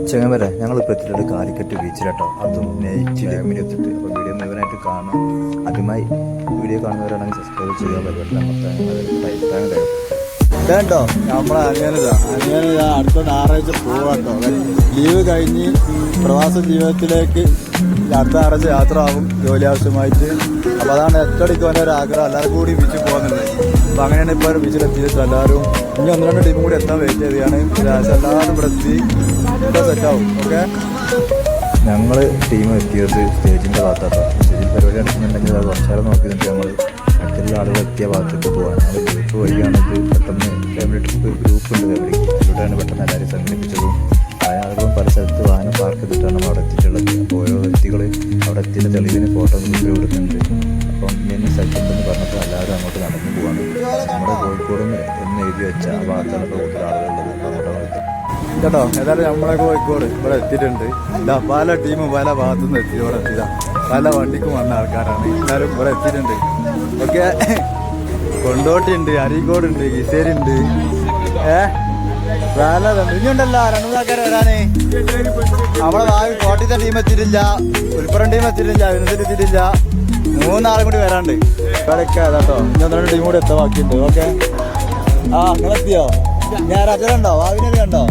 ചെങ്ങമര ഞങ്ങളിപ്പോൾ എത്തിയിട്ട് കാലിക്കറ്റ് ബീച്ചിലാട്ടോ. അതും നൈറ്റ് ഫാമിലി എത്തിയിട്ട്. അപ്പോൾ വീഡിയോ മുഴുവനായിട്ട് കാണാം. ആദ്യമായി വീഡിയോ കാണുന്നവരാണെങ്കിൽ സബ്സ്ക്രൈബ് ചെയ്യാൻ പറ്റില്ല. ഇതേട്ടോ നമ്മളെ അങ്ങനെ അടുത്ത ഞായറാഴ്ച പോവാട്ടോ. ലീവ് കഴിഞ്ഞ് പ്രവാസ ജീവിതത്തിലേക്ക് അടുത്ത ഞായറാഴ്ച യാത്ര ആകും ജോലി ആവശ്യമായിട്ട്. അപ്പോൾ അതാണ് ഒറ്റടിക്ക് വന്ന ഒരു ആഗ്രഹം, എല്ലാവരും കൂടി ബീച്ചിൽ പോകുന്നുണ്ട്. അപ്പോൾ അങ്ങനെയാണ് ഇപ്പോൾ ബീച്ചിലെത്തിയിട്ട് എല്ലാവരും ഇനി 1-2 ടീമും കൂടി എത്താൻ വെയിറ്റ് ചെയ്യാണ്. എല്ലാവരും ഇവിടെ എത്തി സെറ്റാവും. ഓക്കെ, ഞങ്ങൾ ടീം എത്തിയത് സ്റ്റേജിൻ്റെ ഭാഗത്താട്ടോ. സ്റ്റേജിൽ പരിപാടി നടക്കുന്നുണ്ടെങ്കിൽ അത് കുറച്ചേരം നോക്കി നിന്നിട്ട് ഞങ്ങൾ അടുത്തുള്ള ആളുകൾ എത്തിയ ഭാഗത്തേക്ക് പോകാൻ അത് ഗ്രൂപ്പ് വഴിയാണ്. ഇത് പെട്ടെന്ന് ഫാമിലി ട്രിപ്പ് ഗ്രൂപ്പ് ഉണ്ട് ഫാമിലി, അതിലൂടെയാണ് പെട്ടെന്ന് എല്ലാവരും സംഘടിപ്പിച്ചതും. ആളുകളും പല സ്ഥലത്ത് വാഹനം പാർക്ക് ചെയ്തിട്ടാണ് നമ്മൾ അവിടെ എത്തിയിട്ടുള്ളത്. അപ്പോൾ ഓരോ വ്യക്തികൾ അവിടെ എത്തിയ തെളിവിന് ഫോട്ടോ ഗ്രൂപ്പിൽ വിടുന്നുണ്ട്. അപ്പം ഇന്ന സ്ഥലത്തുണ്ടെന്ന് പറഞ്ഞപ്പോൾ എല്ലാവരും അങ്ങോട്ട് നടന്നു പോവാണ്. നമ്മുടെ കോഴിക്കോട് എന്ന് എഴുതി വെച്ച ആ ഭാഗത്താണ് ഇപ്പോൾ കൂടുതൽ ആളുകളുള്ളത്. അങ്ങോട്ട് കേട്ടോ ഏതായാലും നമ്മളെ കോഴിക്കോട് ഇവിടെ എത്തിയിട്ടുണ്ട്. ഇതാ പല ടീമും പല ഭാഗത്തുനിന്ന് എത്തി ഇവിടെ എത്തിയതാ. പല വണ്ടിക്കും വന്ന ആൾക്കാരാണ് എല്ലാവരും ഇവിടെ എത്തിയിട്ടുണ്ട്. ഓക്കെ, കൊണ്ടോട്ടിയുണ്ട്, അരീക്കോടുണ്ട്, കിസേരിയുണ്ട്, വേലതുണ്ട്. ഇനിയുണ്ടല്ലോ 2-3 ആൾക്കാർ വരാനേ. നമ്മളെ ഭാവി കോട്ടയത്തെ ടീം എത്തിയിട്ടില്ല, ഉൾപ്പുറം ടീം എത്തിയിട്ടില്ല, വിനോദത്തിൽ എത്തിയിട്ടില്ല. 3 ആളും കൂടി വരാണ്ട് ഇവിടെയൊക്കെ കേട്ടോ. ഇനി 1-2 ടീം കൂടി എത്താൻ ബാക്കിയുണ്ട്. ഓക്കെ, നിങ്ങളെത്തിയോ? ഞാൻ അച്ഛനുണ്ടോ? ഭാവിനെ കണ്ടോ?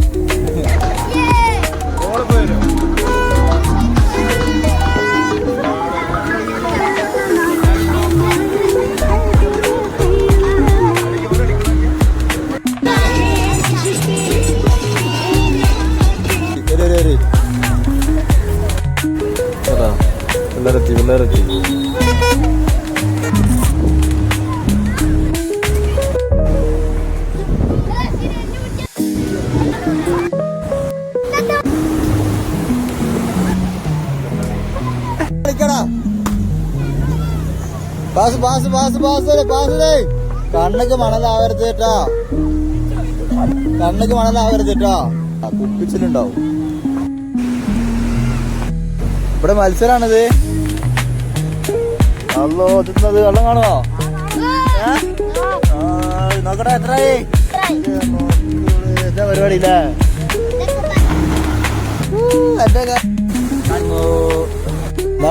പിള്ളേരെത്തി. കണ്ണക്ക് മണലാവരുത് കേട്ടാ, കണ്ണക്ക് മണലാവരുത് കേട്ടാ. കുപ്പിച്ചിലുണ്ടാവും. ഇവിടെ മത്സരാണിത്. അല്ലോ തിന്നത് വെള്ളം കാണുമോ? നോക്കട്ടെ എത്രയായി എന്താ പരിപാടി ഇല്ലേ?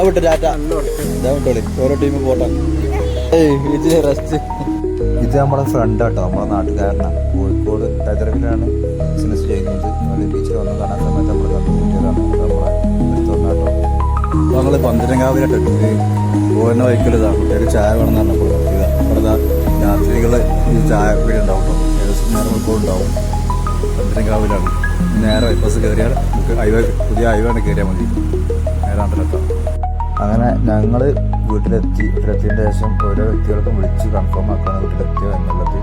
വിട്ടു ടാറ്റ വിട്ടോളി. ഓരോ ടീമും പോട്ടെ. റെസ്റ്റ്. ഇത് നമ്മുടെ ഫ്രണ്ട് കേട്ടോ, നമ്മുടെ നാട്ടുകാരനാണ്. കോഴിക്കോട് ടൈറ്ററിലാണ് ബിസിനസ് ചെയ്യുന്നത്. ബീച്ചിൽ വന്ന് കാണാൻ സമയത്ത് നമ്മൾ കണ്ടുപിടിച്ചതാണ്. നമ്മളെ എടുത്ത് വന്ന കേട്ടോ. ഞങ്ങൾ പന്തരങ്കാവിലായിട്ട് പോകുന്ന വൈക്കലിതാ കുട്ടികൾക്ക് ചായ വേണം എന്ന് പറഞ്ഞപ്പോൾ ഇവിടെ രാത്രികൾ ഈ ചായ വീട് ഉണ്ടാവും കേട്ടോ. ഏകദേശം നേരം ഇപ്പോൾ ഉണ്ടാവും. പന്തരങ്കാവിലാണ്. നേരെ ബസ് കയറിയാൽ നമുക്ക് പുതിയ ഹൈവേണ് കയറിയാൽ മതി. നേരെ അതിലെത്താം. അങ്ങനെ ഞങ്ങൾ വീട്ടിലെത്തിയതിന് ശേഷം ഓരോ വ്യക്തികൾക്കും വിളിച്ച് കൺഫേം ആക്കാണ് വീട്ടിലെത്തിയോ എന്നുള്ളത്.